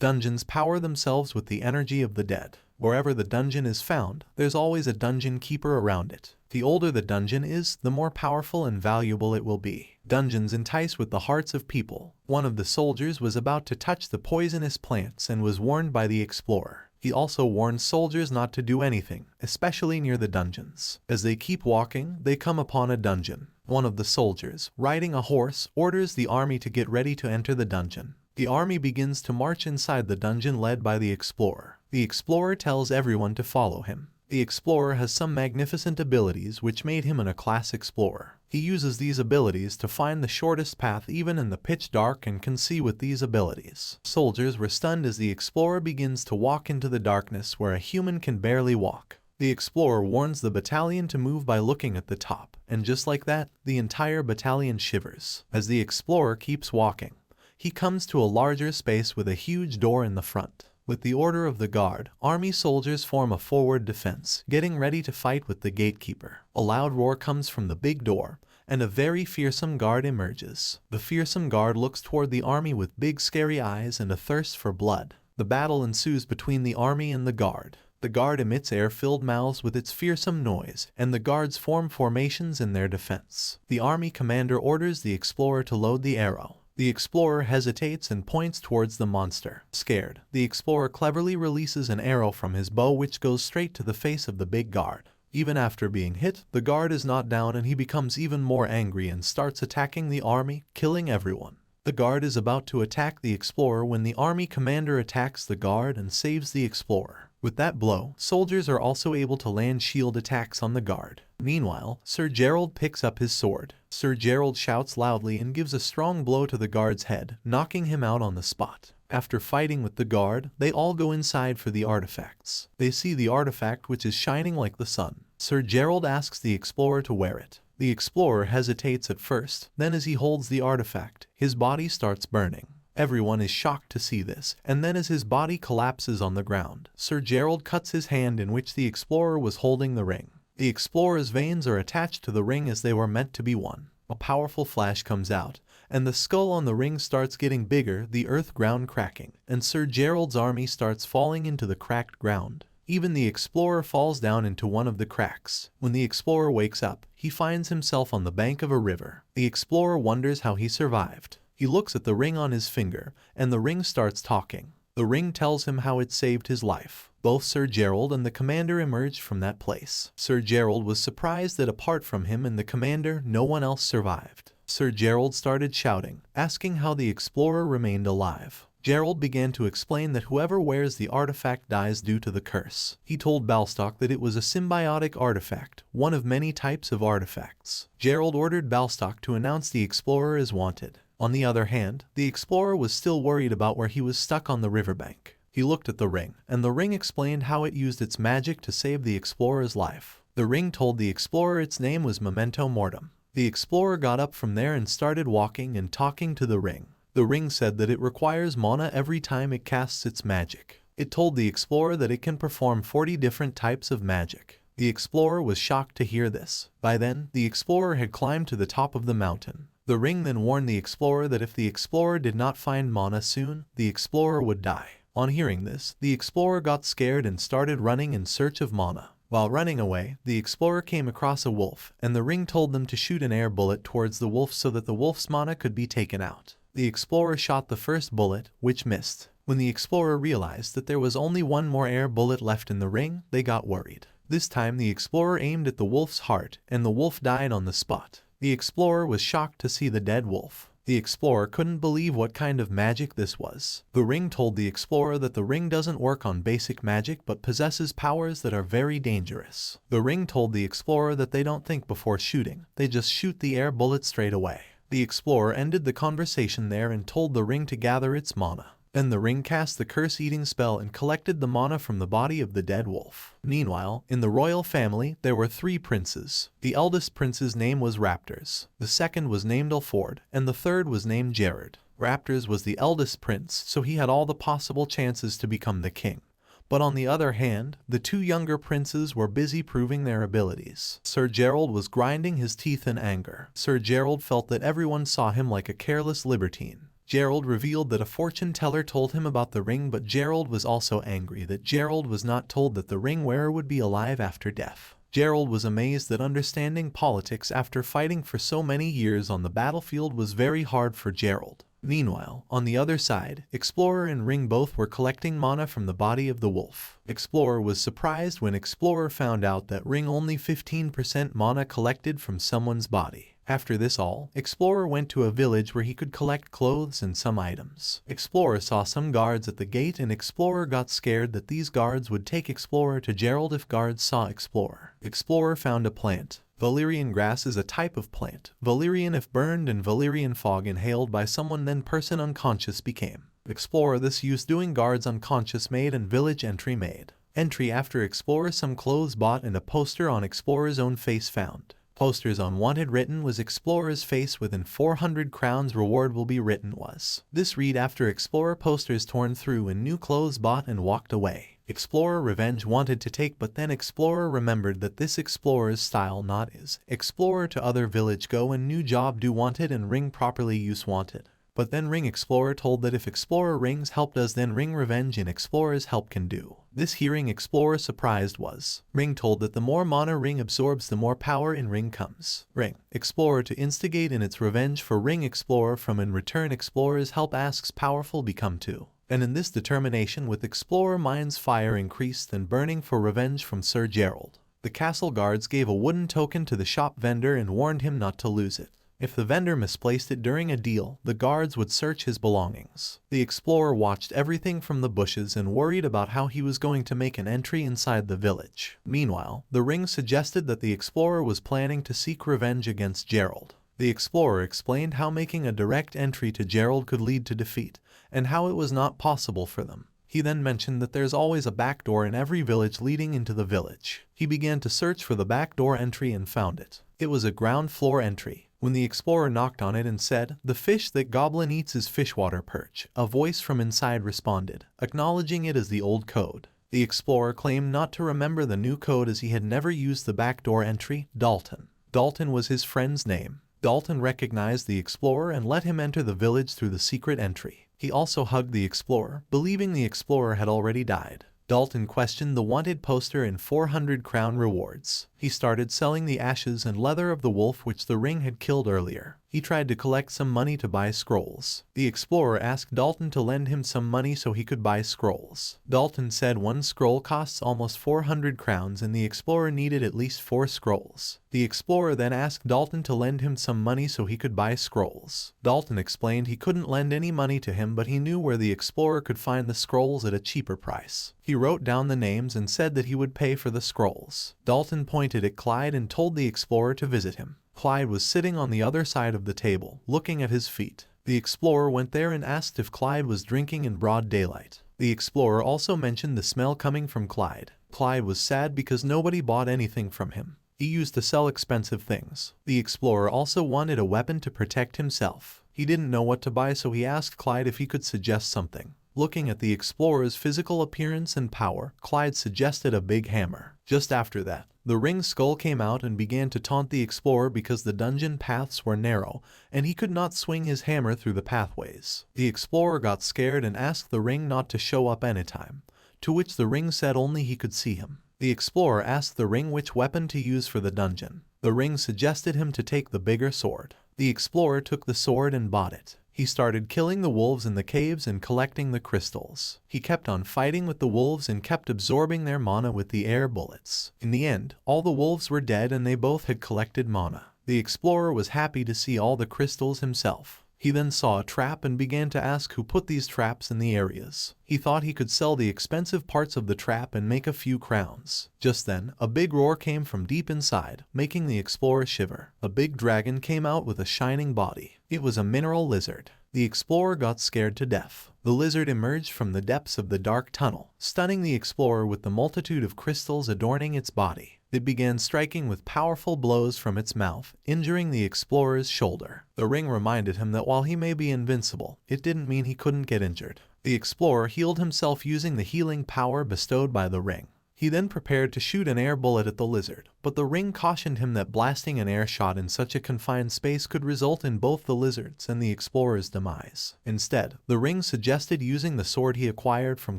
Dungeons power themselves with the energy of the dead. Wherever the dungeon is found, there's always a dungeon keeper around it. The older the dungeon is, the more powerful and valuable it will be. Dungeons entice with the hearts of people. One of the soldiers was about to touch the poisonous plants and was warned by the explorer. He also warned soldiers not to do anything, especially near the dungeons. As they keep walking, they come upon a dungeon. One of the soldiers, riding a horse, orders the army to get ready to enter the dungeon. The army begins to march inside the dungeon led by the explorer. The explorer tells everyone to follow him. The explorer has some magnificent abilities which made him a class explorer. He uses these abilities to find the shortest path even in the pitch dark and can see with these abilities. Soldiers were stunned as the explorer begins to walk into the darkness where a human can barely walk. The explorer warns the battalion to move by looking at the top, and just like that, the entire battalion shivers. As the explorer keeps walking, he comes to a larger space with a huge door in the front. With the order of the guard, army soldiers form a forward defense, getting ready to fight with the gatekeeper. A loud roar comes from the big door, and a very fearsome guard emerges. The fearsome guard looks toward the army with big scary eyes and a thirst for blood. The battle ensues between the army and the guard. The guard emits air-filled mouths with its fearsome noise, and the guards form formations in their defense. The army commander orders the explorer to load the arrow. The explorer hesitates and points towards the monster. Scared, the explorer cleverly releases an arrow from his bow which goes straight to the face of the big guard. Even after being hit, the guard is not down and he becomes even more angry and starts attacking the army, killing everyone. The guard is about to attack the explorer when the army commander attacks the guard and saves the explorer. With that blow, soldiers are also able to land shield attacks on the guard. Meanwhile, Sir Gerald picks up his sword. Sir Gerald shouts loudly and gives a strong blow to the guard's head, knocking him out on the spot. After fighting with the guard, they all go inside for the artifacts. They see the artifact which is shining like the sun. Sir Gerald asks the explorer to wear it. The explorer hesitates at first, then as he holds the artifact, his body starts burning. Everyone is shocked to see this, and then as his body collapses on the ground, Sir Gerald cuts his hand in which the explorer was holding the ring. The explorer's veins are attached to the ring as they were meant to be one. A powerful flash comes out, and the skull on the ring starts getting bigger, the earth ground cracking, and Sir Gerald's army starts falling into the cracked ground. Even the explorer falls down into one of the cracks. When the explorer wakes up, he finds himself on the bank of a river. The explorer wonders how he survived. He looks at the ring on his finger, and the ring starts talking. The ring tells him how it saved his life. Both Sir Gerald and the commander emerged from that place. Sir Gerald was surprised that apart from him and the commander, no one else survived. Sir Gerald started shouting, asking how the explorer remained alive. Gerald began to explain that whoever wears the artifact dies due to the curse. He told Balstock that it was a symbiotic artifact, one of many types of artifacts. Gerald ordered Balstock to announce the explorer as wanted. On the other hand, the explorer was still worried about where he was stuck on the riverbank. He looked at the ring, and the ring explained how it used its magic to save the explorer's life. The ring told the explorer its name was Memento Mortem. The explorer got up from there and started walking and talking to the ring. The ring said that it requires mana every time it casts its magic. It told the explorer that it can perform 40 different types of magic. The explorer was shocked to hear this. By then, the explorer had climbed to the top of the mountain. The ring then warned the explorer that if the explorer did not find mana soon, the explorer would die. On hearing this, the explorer got scared and started running in search of mana. While running away, the explorer came across a wolf, and the ring told them to shoot an air bullet towards the wolf so that the wolf's mana could be taken out. The explorer shot the first bullet, which missed. When the explorer realized that there was only one more air bullet left in the ring, they got worried. This time the explorer aimed at the wolf's heart, and the wolf died on the spot. The explorer was shocked to see the dead wolf. The explorer couldn't believe what kind of magic this was. The ring told the explorer that the ring doesn't work on basic magic but possesses powers that are very dangerous. The ring told the explorer that they don't think before shooting, they just shoot the air bullet straight away. The explorer ended the conversation there and told the ring to gather its mana. Then the ring cast the curse-eating spell and collected the mana from the body of the dead wolf. Meanwhile, in the royal family, there were 3 princes. The eldest prince's name was Raptors, the second was named Alford, and the third was named Gerard. Raptors was the eldest prince, so he had all the possible chances to become the king. But on the other hand, the 2 younger princes were busy proving their abilities. Sir Gerald was grinding his teeth in anger. Sir Gerald felt that everyone saw him like a careless libertine. Gerald revealed that a fortune teller told him about the ring, but Gerald was also angry that Gerald was not told that the ring wearer would be alive after death. Gerald was amazed that understanding politics after fighting for so many years on the battlefield was very hard for Gerald. Meanwhile, on the other side, Explorer and Ring both were collecting mana from the body of the wolf. Explorer was surprised when Explorer found out that Ring only 15% mana collected from someone's body. After this all, Explorer went to a village where he could collect clothes and some items. Explorer saw some guards at the gate and Explorer got scared that these guards would take Explorer to Gerald if guards saw Explorer. Explorer found a plant. Valerian grass is a type of plant. Valerian if burned and Valerian fog inhaled by someone, then person unconscious became. Explorer this use doing guards unconscious made and village entry made. Entry after Explorer some clothes bought and a poster on Explorer's own face found. Posters on wanted written was Explorer's face within 400 crowns reward will be written was. This read after Explorer posters torn through and new clothes bought and walked away. Explorer revenge wanted to take, but then Explorer remembered that this Explorer's style not is. Explorer to other village go and new job do wanted and Ring properly use wanted. But then Ring Explorer told that if Explorer Ring's help does then Ring revenge in Explorer's help can do. This hearing Explorer surprised was. Ring told that the more mana Ring absorbs the more power in Ring comes. Ring Explorer to instigate in its revenge for Ring Explorer from in return Explorer's help asks powerful become too. And in this determination with Explorer mind's fire increased and burning for revenge from Sir Gerald. The castle guards gave a wooden token to the shop vendor and warned him not to lose it. If the vendor misplaced it during a deal, the guards would search his belongings. The Explorer watched everything from the bushes and worried about how he was going to make an entry inside the village. Meanwhile, the Ring suggested that the Explorer was planning to seek revenge against Gerald. The Explorer explained how making a direct entry to Gerald could lead to defeat, and how it was not possible for them. He then mentioned that there's always a back door in every village leading into the village. He began to search for the back door entry and found it. It was a ground floor entry. When the Explorer knocked on it and said, "The fish that goblin eats is fishwater perch," a voice from inside responded, acknowledging it as the old code. The Explorer claimed not to remember the new code as he had never used the back door entry. Dalton. Dalton was his friend's name. Dalton recognized the Explorer and let him enter the village through the secret entry. He also hugged the Explorer, believing the Explorer had already died. Dalton questioned the wanted poster in 400 crown rewards. He started selling the ashes and leather of the wolf which the Ring had killed earlier. He tried to collect some money to buy scrolls. The Explorer asked Dalton to lend him some money so he could buy scrolls. Dalton said one scroll costs almost 400 crowns and the Explorer needed at least 4 scrolls. The Explorer then asked Dalton to lend him some money so he could buy scrolls. Dalton explained he couldn't lend any money to him, but he knew where the Explorer could find the scrolls at a cheaper price. He wrote down the names and said that he would pay for the scrolls. Dalton pointed at Clyde and told the Explorer to visit him. Clyde was sitting on the other side of the table, looking at his feet. The Explorer went there and asked if Clyde was drinking in broad daylight. The Explorer also mentioned the smell coming from Clyde. Clyde was sad because nobody bought anything from him. He used to sell expensive things. The Explorer also wanted a weapon to protect himself. He didn't know what to buy, so he asked Clyde if he could suggest something. Looking at the Explorer's physical appearance and power, Clyde suggested a big hammer. Just after that, the Ring's skull came out and began to taunt the Explorer because the dungeon paths were narrow and he could not swing his hammer through the pathways. The Explorer got scared and asked the Ring not to show up anytime, to which the Ring said only he could see him. The Explorer asked the Ring which weapon to use for the dungeon. The Ring suggested him to take the bigger sword. The Explorer took the sword and bought it. He started killing the wolves in the caves and collecting the crystals. He kept on fighting with the wolves and kept absorbing their mana with the air bullets. In the end, all the wolves were dead and they both had collected mana. The Explorer was happy to see all the crystals himself. He then saw a trap and began to ask who put these traps in the areas. He thought he could sell the expensive parts of the trap and make a few crowns. Just then, a big roar came from deep inside, making the Explorer shiver. A big dragon came out with a shining body. It was a mineral lizard. The Explorer got scared to death. The lizard emerged from the depths of the dark tunnel, stunning the Explorer with the multitude of crystals adorning its body. It began striking with powerful blows from its mouth, injuring the Explorer's shoulder. The Ring reminded him that while he may be invincible, it didn't mean he couldn't get injured. The Explorer healed himself using the healing power bestowed by the Ring. He then prepared to shoot an air bullet at the lizard, but the ring cautioned him that blasting an air shot in such a confined space could result in both the lizard's and the explorer's demise. Instead, the ring suggested using the sword he acquired from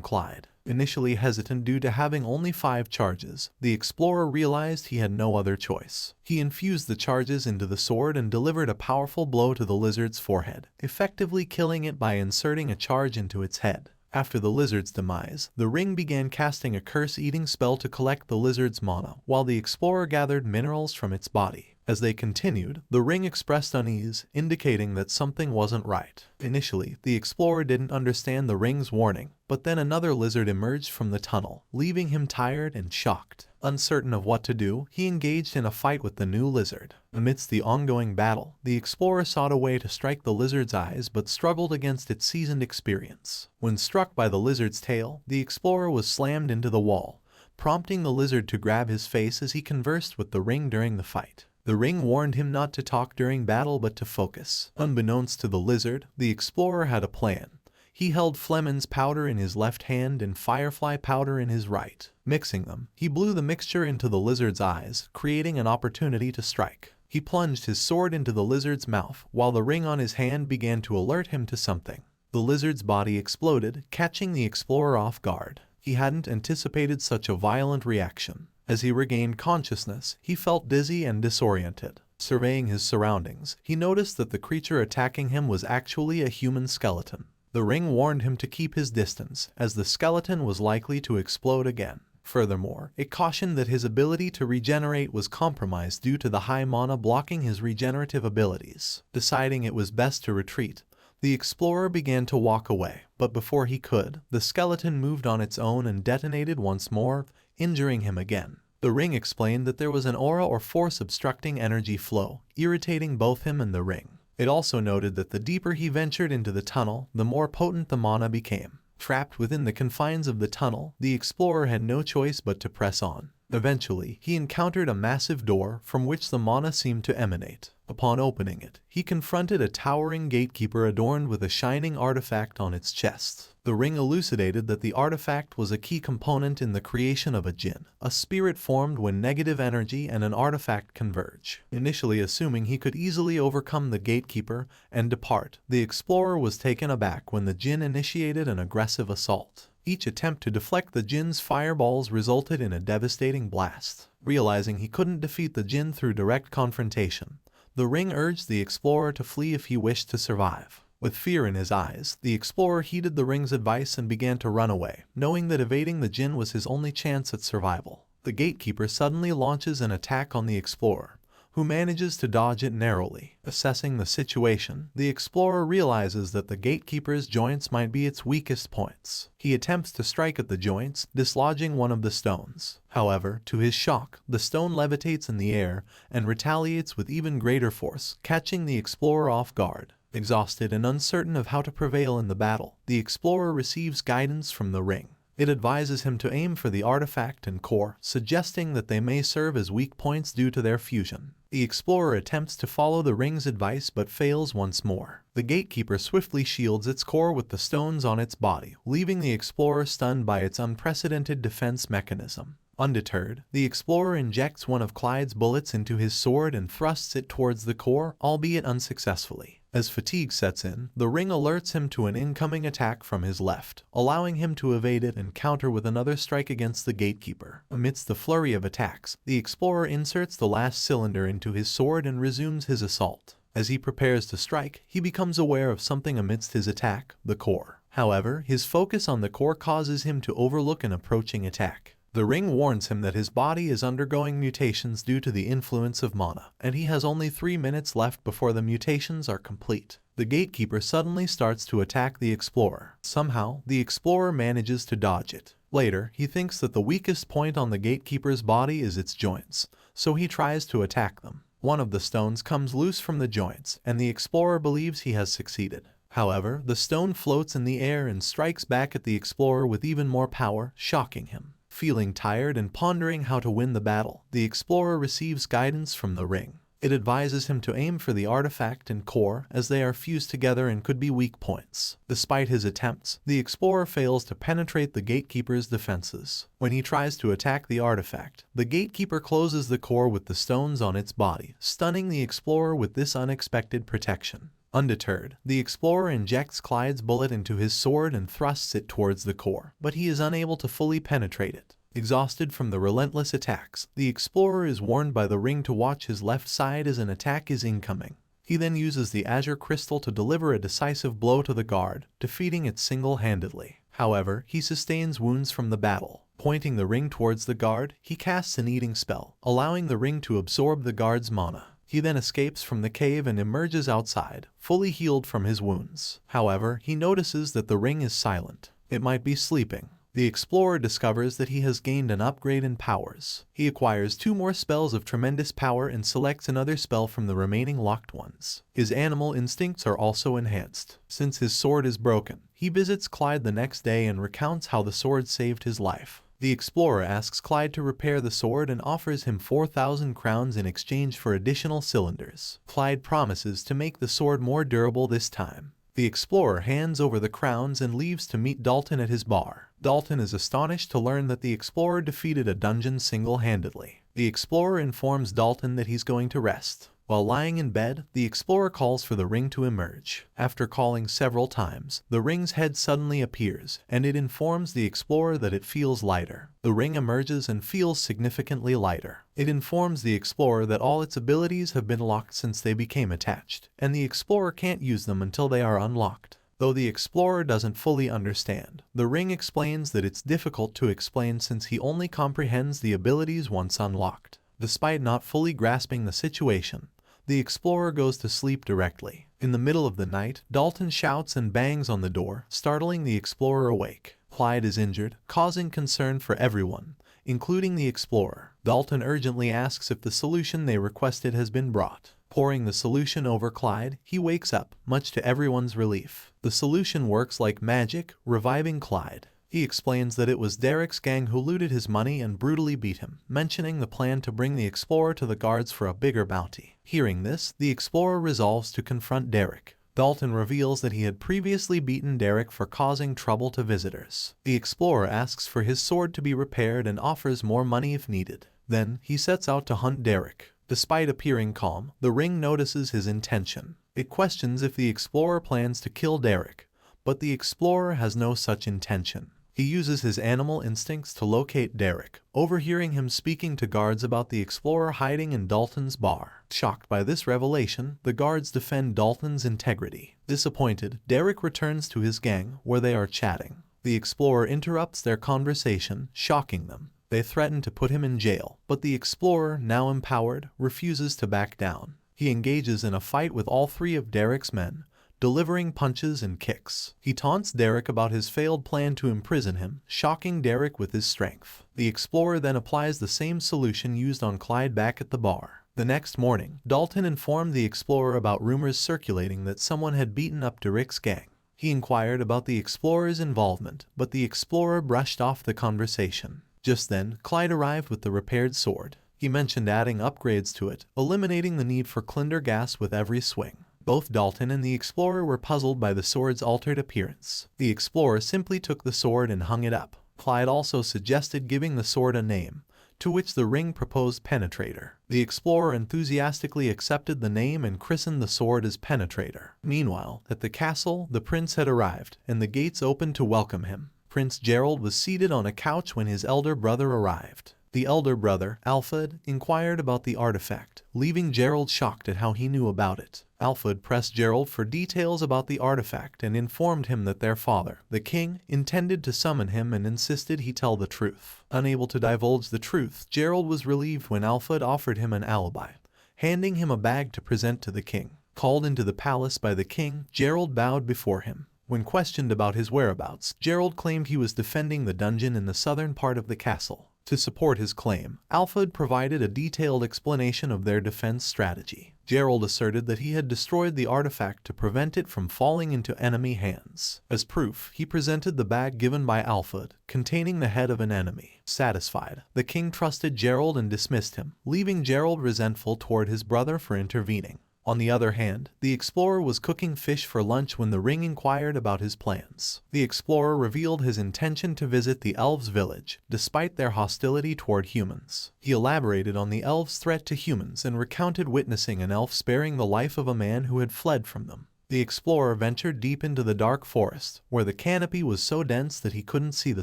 Clyde. Initially hesitant due to having only 5 charges, the explorer realized he had no other choice. He infused the charges into the sword and delivered a powerful blow to the lizard's forehead, effectively killing it by inserting a charge into its head. After the lizard's demise, the ring began casting a curse-eating spell to collect the lizard's mana, while the explorer gathered minerals from its body. As they continued, the ring expressed unease, indicating that something wasn't right. Initially, the explorer didn't understand the ring's warning, but then another lizard emerged from the tunnel, leaving him tired and shocked. Uncertain of what to do, he engaged in a fight with the new lizard. Amidst the ongoing battle, the explorer sought a way to strike the lizard's eyes but struggled against its seasoned experience. When struck by the lizard's tail, the explorer was slammed into the wall, prompting the lizard to grab his face as he conversed with the ring during the fight. The ring warned him not to talk during battle but to focus. Unbeknownst to the lizard, the explorer had a plan. He held Flemon's powder in his left hand and Firefly powder in his right. Mixing them, he blew the mixture into the lizard's eyes, creating an opportunity to strike. He plunged his sword into the lizard's mouth, while the ring on his hand began to alert him to something. The lizard's body exploded, catching the explorer off guard. He hadn't anticipated such a violent reaction. As he regained consciousness, he felt dizzy and disoriented. Surveying his surroundings, he noticed that the creature attacking him was actually a human skeleton. The ring warned him to keep his distance, as the skeleton was likely to explode again. Furthermore, it cautioned that his ability to regenerate was compromised due to the high mana blocking his regenerative abilities. Deciding it was best to retreat, the explorer began to walk away, but before he could, the skeleton moved on its own and detonated once more, injuring him again. The ring explained that there was an aura or force obstructing energy flow, irritating both him and the ring. It also noted that the deeper he ventured into the tunnel, the more potent the mana became. Trapped within the confines of the tunnel, the explorer had no choice but to press on. Eventually, he encountered a massive door from which the mana seemed to emanate. Upon opening it, he confronted a towering gatekeeper adorned with a shining artifact on its chest. The ring elucidated that the artifact was a key component in the creation of a jinn, a spirit formed when negative energy and an artifact converge. Initially assuming he could easily overcome the gatekeeper and depart, the explorer was taken aback when the jinn initiated an aggressive assault. Each attempt to deflect the jinn's fireballs resulted in a devastating blast. Realizing he couldn't defeat the jinn through direct confrontation, the ring urged the explorer to flee if he wished to survive. With fear in his eyes, the explorer heeded the ring's advice and began to run away, knowing that evading the jinn was his only chance at survival. The gatekeeper suddenly launches an attack on the explorer, who manages to dodge it narrowly. Assessing the situation, the explorer realizes that the gatekeeper's joints might be its weakest points. He attempts to strike at the joints, dislodging one of the stones. However, to his shock, the stone levitates in the air and retaliates with even greater force, catching the explorer off guard. Exhausted and uncertain of how to prevail in the battle, the explorer receives guidance from the ring. It advises him to aim for the artifact and core, suggesting that they may serve as weak points due to their fusion. The explorer attempts to follow the ring's advice but fails once more. The gatekeeper swiftly shields its core with the stones on its body, leaving the explorer stunned by its unprecedented defense mechanism. Undeterred, the explorer injects one of Clyde's bullets into his sword and thrusts it towards the core, albeit unsuccessfully. As fatigue sets in, the ring alerts him to an incoming attack from his left, allowing him to evade it and counter with another strike against the gatekeeper. Amidst the flurry of attacks, the explorer inserts the last cylinder into his sword and resumes his assault. As he prepares to strike, he becomes aware of something amidst his attack, the core. However, his focus on the core causes him to overlook an approaching attack. The ring warns him that his body is undergoing mutations due to the influence of mana, and he has only 3 minutes left before the mutations are complete. The gatekeeper suddenly starts to attack the explorer. Somehow, the explorer manages to dodge it. Later, he thinks that the weakest point on the gatekeeper's body is its joints, so he tries to attack them. One of the stones comes loose from the joints, and the explorer believes he has succeeded. However, the stone floats in the air and strikes back at the explorer with even more power, shocking him. Feeling tired and pondering how to win the battle, the explorer receives guidance from the ring. It advises him to aim for the artifact and core as they are fused together and could be weak points. Despite his attempts, the explorer fails to penetrate the gatekeeper's defenses. When he tries to attack the artifact, the gatekeeper closes the core with the stones on its body, stunning the explorer with this unexpected protection. Undeterred, the explorer injects Clyde's bullet into his sword and thrusts it towards the core, but he is unable to fully penetrate it. Exhausted from the relentless attacks, the explorer is warned by the ring to watch his left side as an attack is incoming. He then uses the azure crystal to deliver a decisive blow to the guard, defeating it single-handedly. However, he sustains wounds from the battle. Pointing the ring towards the guard, he casts an eating spell, allowing the ring to absorb the guard's mana. He then escapes from the cave and emerges outside, fully healed from his wounds. However, he notices that the ring is silent. It might be sleeping. The explorer discovers that he has gained an upgrade in powers. He acquires 2 more spells of tremendous power and selects another spell from the remaining locked ones. His animal instincts are also enhanced. Since his sword is broken, he visits Clyde the next day and recounts how the sword saved his life. The explorer asks Clyde to repair the sword and offers him 4,000 crowns in exchange for additional cylinders. Clyde promises to make the sword more durable this time. The explorer hands over the crowns and leaves to meet Dalton at his bar. Dalton is astonished to learn that the explorer defeated a dungeon single-handedly. The explorer informs Dalton that he's going to rest. While lying in bed, the explorer calls for the ring to emerge. After calling several times, the ring's head suddenly appears, and it informs the explorer that it feels lighter. The ring emerges and feels significantly lighter. It informs the explorer that all its abilities have been locked since they became attached, and the explorer can't use them until they are unlocked. Though the explorer doesn't fully understand, the ring explains that it's difficult to explain since he only comprehends the abilities once unlocked. Despite not fully grasping the situation, the explorer goes to sleep directly. In the middle of the night, Dalton shouts and bangs on the door, startling the explorer awake. Clyde is injured, causing concern for everyone, including the explorer. Dalton urgently asks if the solution they requested has been brought. Pouring the solution over Clyde, he wakes up, much to everyone's relief. The solution works like magic, reviving Clyde. He explains that it was Derek's gang who looted his money and brutally beat him, mentioning the plan to bring the explorer to the guards for a bigger bounty. Hearing this, the explorer resolves to confront Derek. Dalton reveals that he had previously beaten Derek for causing trouble to visitors. The explorer asks for his sword to be repaired and offers more money if needed. Then, he sets out to hunt Derek. Despite appearing calm, the ring notices his intention. It questions if the explorer plans to kill Derek, but the explorer has no such intention. He uses his animal instincts to locate Derek, overhearing him speaking to guards about the explorer hiding in Dalton's bar. Shocked by this revelation, the guards defend Dalton's integrity. Disappointed, Derek returns to his gang, where they are chatting. The explorer interrupts their conversation, shocking them. They threaten to put him in jail, but the explorer, now empowered, refuses to back down. He engages in a fight with all 3 of Derek's men, delivering punches and kicks. He taunts Derek about his failed plan to imprison him, shocking Derek with his strength. The explorer then applies the same solution used on Clyde back at the bar. The next morning, Dalton informed the explorer about rumors circulating that someone had beaten up Derek's gang. He inquired about the explorer's involvement, but the explorer brushed off the conversation. Just then, Clyde arrived with the repaired sword. He mentioned adding upgrades to it, eliminating the need for Clinder gas with every swing. Both Dalton and the explorer were puzzled by the sword's altered appearance. The explorer simply took the sword and hung it up. Clyde also suggested giving the sword a name, to which the ring proposed Penetrator. The explorer enthusiastically accepted the name and christened the sword as Penetrator. Meanwhile, at the castle, the prince had arrived, and the gates opened to welcome him. Prince Gerald was seated on a couch when his elder brother arrived. The elder brother, Alfred, inquired about the artifact, leaving Gerald shocked at how he knew about it. Alfred pressed Gerald for details about the artifact and informed him that their father, the king, intended to summon him and insisted he tell the truth. Unable to divulge the truth, Gerald was relieved when Alfred offered him an alibi, handing him a bag to present to the king. Called into the palace by the king, Gerald bowed before him. When questioned about his whereabouts, Gerald claimed he was defending the dungeon in the southern part of the castle. To support his claim, Alfred provided a detailed explanation of their defense strategy. Gerald asserted that he had destroyed the artifact to prevent it from falling into enemy hands. As proof, he presented the bag given by Alfred, containing the head of an enemy. Satisfied, the king trusted Gerald and dismissed him, leaving Gerald resentful toward his brother for intervening. On the other hand, the explorer was cooking fish for lunch when the ring inquired about his plans. The explorer revealed his intention to visit the elves' village, despite their hostility toward humans. He elaborated on the elves' threat to humans and recounted witnessing an elf sparing the life of a man who had fled from them. The explorer ventured deep into the dark forest, where the canopy was so dense that he couldn't see the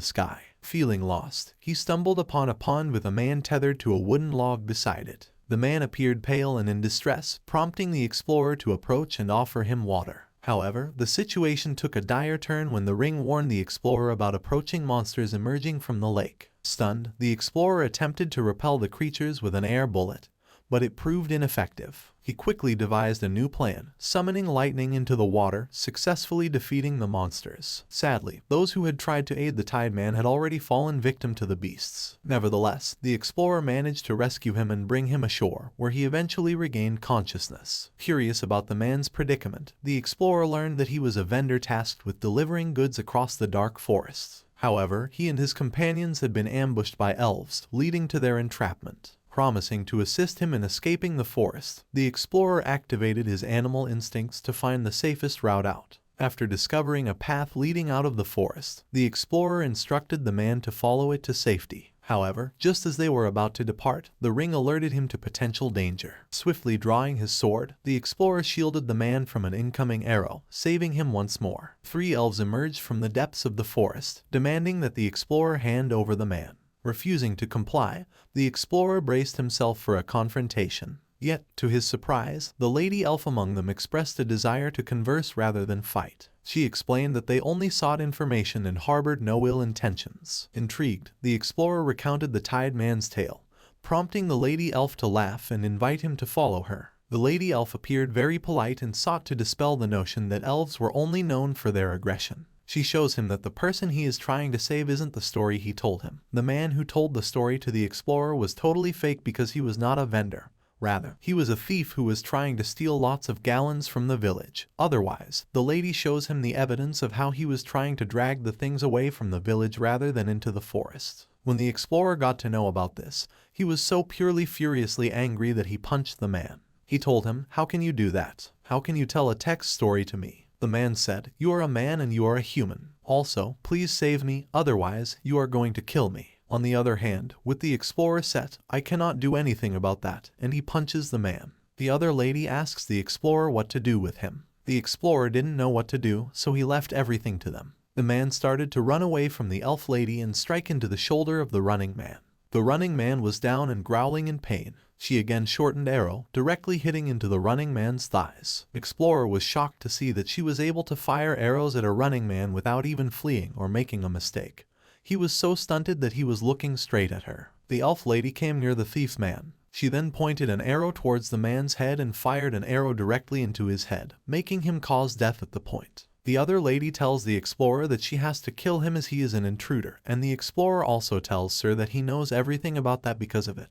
sky. Feeling lost, he stumbled upon a pond with a man tethered to a wooden log beside it. The man appeared pale and in distress, prompting the explorer to approach and offer him water. However, the situation took a dire turn when the ring warned the explorer about approaching monsters emerging from the lake. Stunned, the explorer attempted to repel the creatures with an air bullet, but it proved ineffective. He quickly devised a new plan, summoning lightning into the water, successfully defeating the monsters. Sadly, those who had tried to aid the Tide Man had already fallen victim to the beasts. Nevertheless, the explorer managed to rescue him and bring him ashore, where he eventually regained consciousness. Curious about the man's predicament, the explorer learned that he was a vendor tasked with delivering goods across the dark forests. However, he and his companions had been ambushed by elves, leading to their entrapment. Promising to assist him in escaping the forest, the explorer activated his animal instincts to find the safest route out. After discovering a path leading out of the forest, the explorer instructed the man to follow it to safety. However, just as they were about to depart, the ring alerted him to potential danger. Swiftly drawing his sword, the explorer shielded the man from an incoming arrow, saving him once more. 3 elves emerged from the depths of the forest, demanding that the explorer hand over the man. Refusing to comply, the explorer braced himself for a confrontation. Yet, to his surprise, the lady elf among them expressed a desire to converse rather than fight. She explained that they only sought information and harbored no ill intentions. Intrigued, the explorer recounted the Tide Man's tale, prompting the lady elf to laugh and invite him to follow her. The lady elf appeared very polite and sought to dispel the notion that elves were only known for their aggression. She shows him that the person he is trying to save isn't the story he told him. The man who told the story to the explorer was totally fake because he was not a vendor. Rather, he was a thief who was trying to steal lots of gallons from the village. Otherwise, the lady shows him the evidence of how he was trying to drag the things away from the village rather than into the forest. When the explorer got to know about this, he was so purely furiously angry that he punched the man. He told him, "How can you do that? How can you tell a text story to me?" The man said, "You are a man and you are a human. Also, please save me, otherwise you are going to kill me." On the other hand, with the explorer set, "I cannot do anything about that," and he punches the man. The other lady asks the explorer what to do with him. The explorer didn't know what to do, so he left everything to them. The man started to run away from the elf lady and strike into the shoulder of the running man. The running man was down and growling in pain. She again shortened arrow, directly hitting into the running man's thighs. Explorer was shocked to see that she was able to fire arrows at a running man without even fleeing or making a mistake. He was so stunted that he was looking straight at her. The elf lady came near the thief man. She then pointed an arrow towards the man's head and fired an arrow directly into his head, making him cause death at the point. The other lady tells the explorer that she has to kill him as he is an intruder, and the explorer also tells her that he knows everything about that because of it.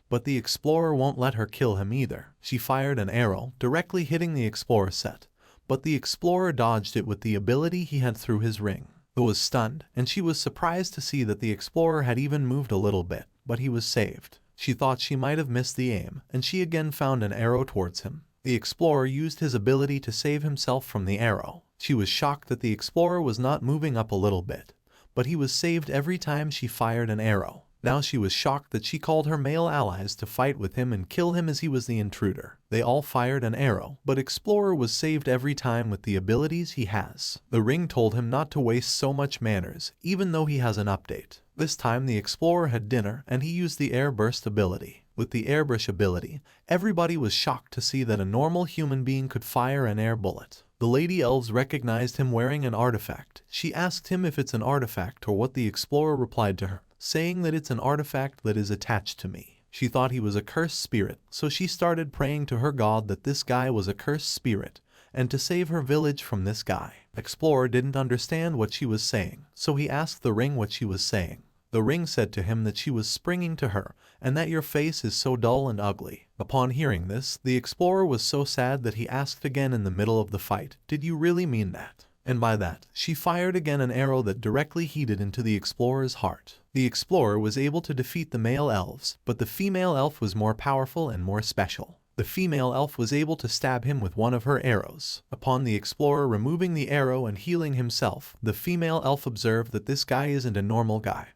But the explorer won't let her kill him either. She fired an arrow, directly hitting the explorer set, but the explorer dodged it with the ability he had through his ring. He was stunned, and she was surprised to see that the explorer had even moved a little bit, but he was saved. She thought she might have missed the aim, and she again found an arrow towards him. The explorer used his ability to save himself from the arrow. She was shocked that the explorer was not moving up a little bit, but he was saved every time she fired an arrow. Now she was shocked that she called her male allies to fight with him and kill him as he was the intruder. They all fired an arrow, but Explorer was saved every time with the abilities he has. The ring told him not to waste so much manners, even though he has an update. This time the Explorer had dinner and he used the airburst ability. With the airbrush ability, everybody was shocked to see that a normal human being could fire an air bullet. The Lady Elves recognized him wearing an artifact. She asked him if it's an artifact or what. The Explorer replied to her, saying that it's an artifact that is attached to me. She thought he was a cursed spirit, so she started praying to her god that this guy was a cursed spirit, and to save her village from this guy. Explorer didn't understand what she was saying, so he asked the ring what she was saying. The The ring said to him that she was springing to her, and that your face is so dull and ugly. Upon hearing this, the explorer was so sad that he asked again in the middle of the fight, "Did you really mean that?" And by that, she fired again an arrow that directly heated into the explorer's heart. The explorer was able to defeat the male elves, but the female elf was more powerful and more special. The female elf was able to stab him with one of her arrows. Upon the explorer removing the arrow and healing himself, the female elf observed that this guy isn't a normal guy,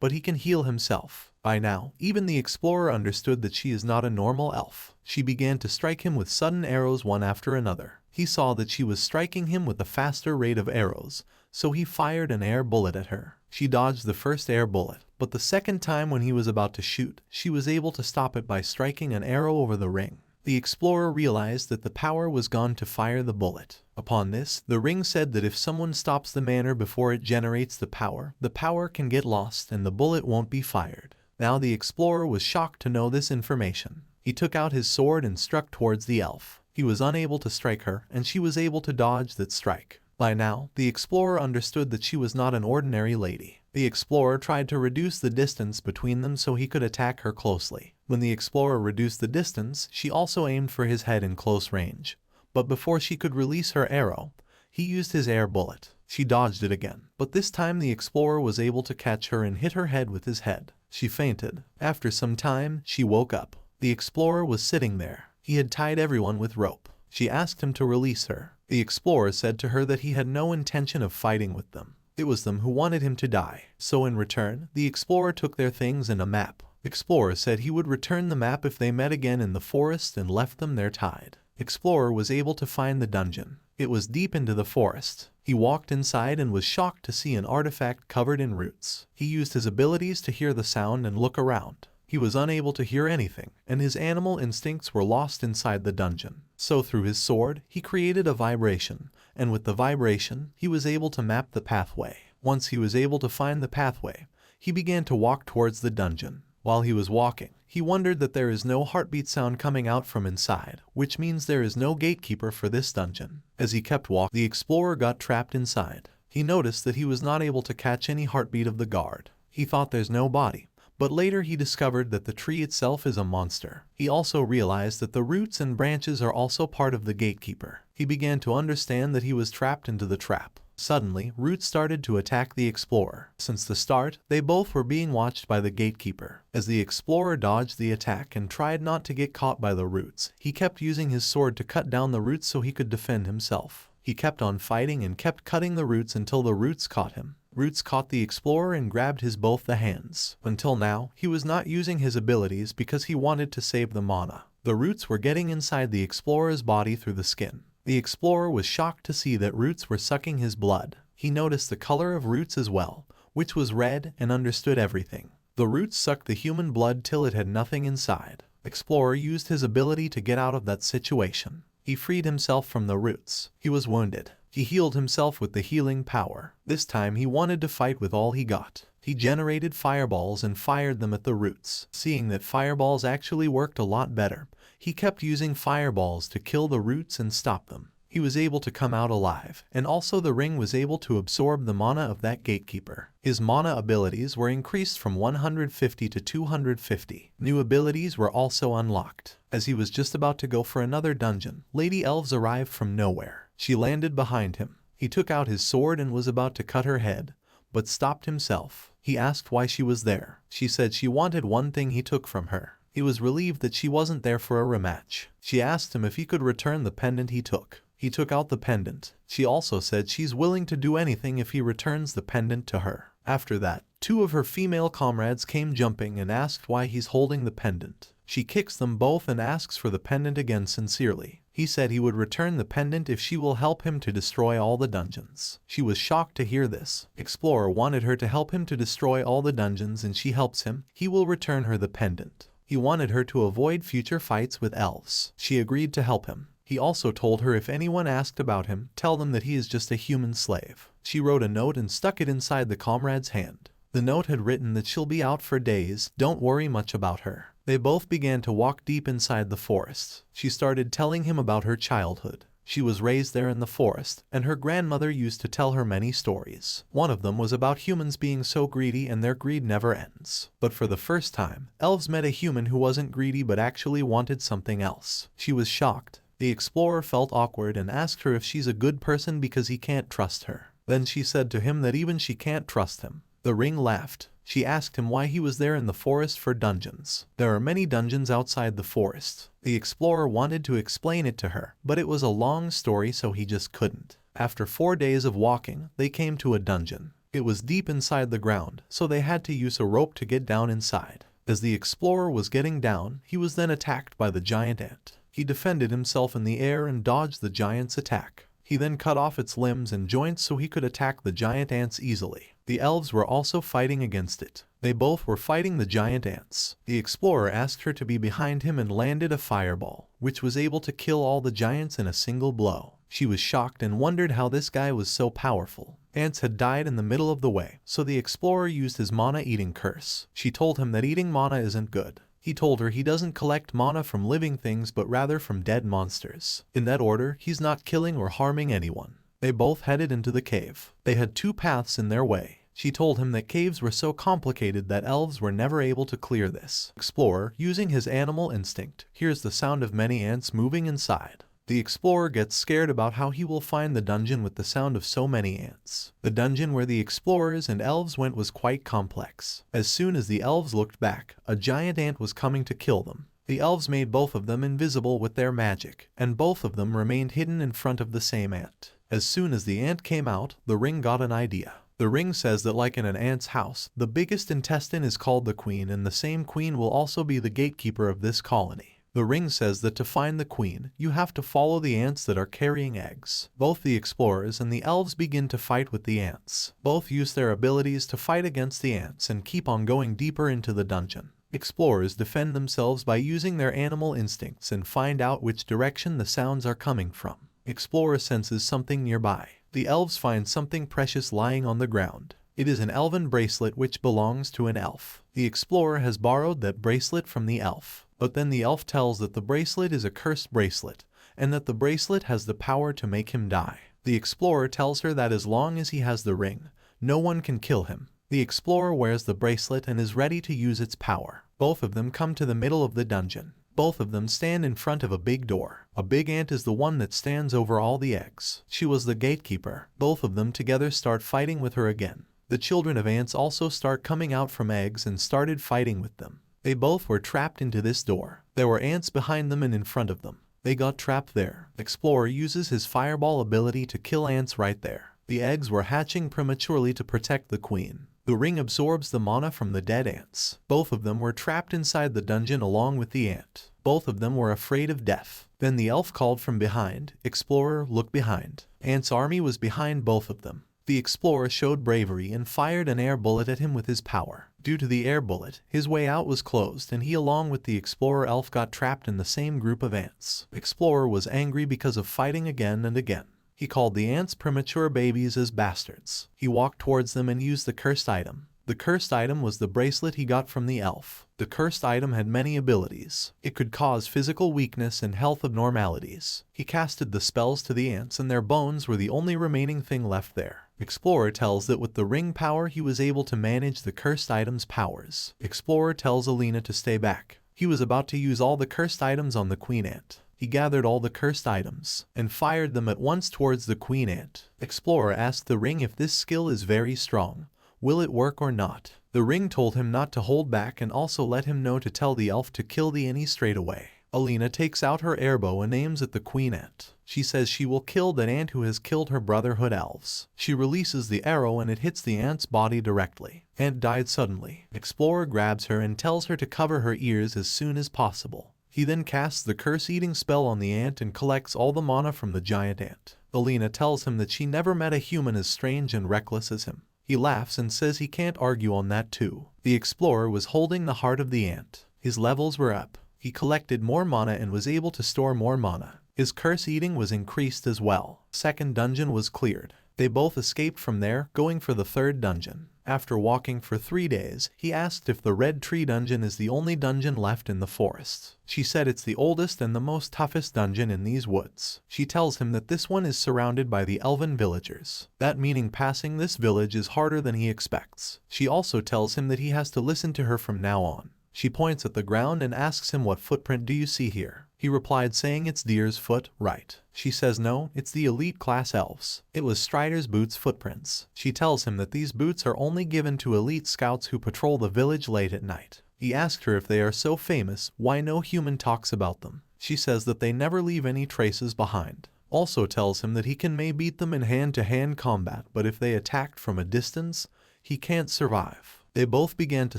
but he can heal himself. By now, even the explorer understood that she is not a normal elf. She began to strike him with sudden arrows one after another. He saw that she was striking him with a faster rate of arrows, so he fired an air bullet at her. She dodged the first air bullet, but the second time when he was about to shoot, she was able to stop it by striking an arrow over the ring. The explorer realized that the power was gone to fire the bullet. Upon this, the ring said that if someone stops the manner before it generates the power can get lost and the bullet won't be fired. Now the explorer was shocked to know this information. He took out his sword and struck towards the elf. He was unable to strike her, and she was able to dodge that strike. By now, the explorer understood that she was not an ordinary lady. The explorer tried to reduce the distance between them so he could attack her closely. When the explorer reduced the distance, she also aimed for his head in close range. But before she could release her arrow, he used his air bullet. She dodged it again, but this time the explorer was able to catch her and hit her head with his head. She fainted. After some time, she woke up. The explorer was sitting there. He had tied everyone with rope. She asked him to release her. The explorer said to her that he had no intention of fighting with them. It was them who wanted him to die. So in return, the explorer took their things and a map. Explorer said he would return the map if they met again in the forest and left them there tied. Explorer was able to find the dungeon. It was deep into the forest. He walked inside and was shocked to see an artifact covered in roots. He used his abilities to hear the sound and look around. He was unable to hear anything, and his animal instincts were lost inside the dungeon. So through his sword, he created a vibration, and with the vibration, he was able to map the pathway. Once he was able to find the pathway, he began to walk towards the dungeon. While he was walking, he wondered that there is no heartbeat sound coming out from inside, which means there is no gatekeeper for this dungeon. As he kept walking, the explorer got trapped inside. He noticed that he was not able to catch any heartbeat of the guard. He thought there's no body. But later he discovered that the tree itself is a monster. He also realized that the roots and branches are also part of the gatekeeper. He began to understand that he was trapped into the trap. Suddenly, roots started to attack the explorer. Since the start, they both were being watched by the gatekeeper. As the explorer dodged the attack and tried not to get caught by the roots, he kept using his sword to cut down the roots so he could defend himself. He kept on fighting and kept cutting the roots until the roots caught him. Roots caught the explorer and grabbed his both the hands. Until now, he was not using his abilities because he wanted to save the mana. The roots were getting inside the explorer's body through the skin. The explorer was shocked to see that roots were sucking his blood. He noticed the color of roots as well, which was red, and understood everything. The roots sucked the human blood till it had nothing inside. Explorer used his ability to get out of that situation. He freed himself from the roots. He was wounded. He healed himself with the healing power. This time he wanted to fight with all he got. He generated fireballs and fired them at the roots. Seeing that fireballs actually worked a lot better, he kept using fireballs to kill the roots and stop them. He was able to come out alive, and also the ring was able to absorb the mana of that gatekeeper. His mana abilities were increased from 150 to 250. New abilities were also unlocked. As he was just about to go for another dungeon, Lady Elves arrived from nowhere. She landed behind him. He took out his sword and was about to cut her head, but stopped himself. He asked why she was there. She said she wanted one thing he took from her. He was relieved that she wasn't there for a rematch. She asked him if he could return the pendant he took. He took out the pendant. She also said she's willing to do anything if he returns the pendant to her. After that, two of her female comrades came jumping and asked why he's holding the pendant. She kicks them both and asks for the pendant again sincerely. He said he would return the pendant if she will help him to destroy all the dungeons. She was shocked to hear this. Explorer wanted her to help him to destroy all the dungeons, and she helps him. He will return her the pendant. He wanted her to avoid future fights with elves. She agreed to help him. He also told her if anyone asked about him, tell them that he is just a human slave. She wrote a note and stuck it inside the comrade's hand. The note had written that she'll be out for days, don't worry much about her. They both began to walk deep inside the forest. She started telling him about her childhood. She was raised there in the forest, and her grandmother used to tell her many stories. One of them was about humans being so greedy and their greed never ends. But for the first time, elves met a human who wasn't greedy but actually wanted something else. She was shocked. The explorer felt awkward and asked her if she's a good person because he can't trust her. Then she said to him that even she can't trust him. The ring laughed. She asked him why he was there in the forest for dungeons. There are many dungeons outside the forest. The explorer wanted to explain it to her, but it was a long story so he just couldn't. After 4 days of walking, they came to a dungeon. It was deep inside the ground, so they had to use a rope to get down inside. As the explorer was getting down, he was then attacked by the giant ant. He defended himself in the air and dodged the giant's attack. He then cut off its limbs and joints so he could attack the giant ants easily. The elves were also fighting against it. They both were fighting the giant ants. The explorer asked her to be behind him and landed a fireball, which was able to kill all the giants in a single blow. She was shocked and wondered how this guy was so powerful. Ants had died in the middle of the way, so the explorer used his mana eating curse. She told him that eating mana isn't good. He told her he doesn't collect mana from living things but rather from dead monsters. In that order, he's not killing or harming anyone. They both headed into the cave. They had 2 paths in their way. She told him that caves were so complicated that elves were never able to clear this. Explorer, using his animal instinct, hears the sound of many ants moving inside. The explorer gets scared about how he will find the dungeon with the sound of so many ants. The dungeon where the explorers and elves went was quite complex. As soon as the elves looked back, a giant ant was coming to kill them. The elves made both of them invisible with their magic, and both of them remained hidden in front of the same ant. As soon as the ant came out, the ring got an idea. The ring says that like in an ant's house, the biggest intestine is called the queen, and the same queen will also be the gatekeeper of this colony. The ring says that to find the queen, you have to follow the ants that are carrying eggs. Both the explorers and the elves begin to fight with the ants. Both use their abilities to fight against the ants and keep on going deeper into the dungeon. Explorers defend themselves by using their animal instincts and find out which direction the sounds are coming from. Explorer senses something nearby. The elves find something precious lying on the ground. It is an elven bracelet which belongs to an elf. The explorer has borrowed that bracelet from the elf. But then the elf tells that the bracelet is a cursed bracelet, and that the bracelet has the power to make him die. The explorer tells her that as long as he has the ring, no one can kill him. The explorer wears the bracelet and is ready to use its power. Both of them come to the middle of the dungeon. Both of them stand in front of a big door. A big ant is the one that stands over all the eggs. She was the gatekeeper. Both of them together start fighting with her again. The children of ants also start coming out from eggs and started fighting with them. They both were trapped into this door. There were ants behind them and in front of them. They got trapped there. Explorer uses his fireball ability to kill ants right there. The eggs were hatching prematurely to protect the queen. The ring absorbs the mana from the dead ants. Both of them were trapped inside the dungeon along with the ant. Both of them were afraid of death. Then the elf called from behind, "Explorer, look behind." Ant's army was behind both of them. The explorer showed bravery and fired an air bullet at him with his power. Due to the air bullet, his way out was closed and he along with the explorer elf got trapped in the same group of ants. Explorer was angry because of fighting again and again. He called the ants premature babies as bastards. He walked towards them and used the cursed item. The cursed item was the bracelet he got from the elf. The cursed item had many abilities. It could cause physical weakness and health abnormalities. He casted the spells to the ants and their bones were the only remaining thing left there. Explorer tells that with the ring power he was able to manage the cursed item's powers. Explorer tells Alina to stay back. He was about to use all the cursed items on the queen ant. He gathered all the cursed items and fired them at once towards the queen ant. Explorer asked the ring if this skill is very strong. Will it work or not? The ring told him not to hold back and also let him know to tell the elf to kill the Annie straight away. Alina takes out her airbow and aims at the queen ant. She says she will kill that ant who has killed her brotherhood elves. She releases the arrow and it hits the ant's body directly. Ant died suddenly. Explorer grabs her and tells her to cover her ears as soon as possible. He then casts the curse-eating spell on the ant and collects all the mana from the giant ant. Alina tells him that she never met a human as strange and reckless as him. He laughs and says he can't argue on that too. The explorer was holding the heart of the ant. His levels were up. He collected more mana and was able to store more mana. His curse eating was increased as well. Second dungeon was cleared. They both escaped from there, going for the third dungeon. After walking for 3 days, he asked if the Red Tree dungeon is the only dungeon left in the forests. She said it's the oldest and the most toughest dungeon in these woods. She tells him that this one is surrounded by the elven villagers, that meaning passing this village is harder than he expects. She also tells him that he has to listen to her from now on. She points at the ground and asks him, what footprint do you see here? He replied saying it's deer's foot, right? She says no, it's the elite class elves. It was Strider's boots footprints. She tells him that these boots are only given to elite scouts who patrol the village late at night. He asked her if they are so famous, why no human talks about them. She says that they never leave any traces behind. Also tells him that he may beat them in hand-to-hand combat, but if they attacked from a distance, he can't survive. They both began to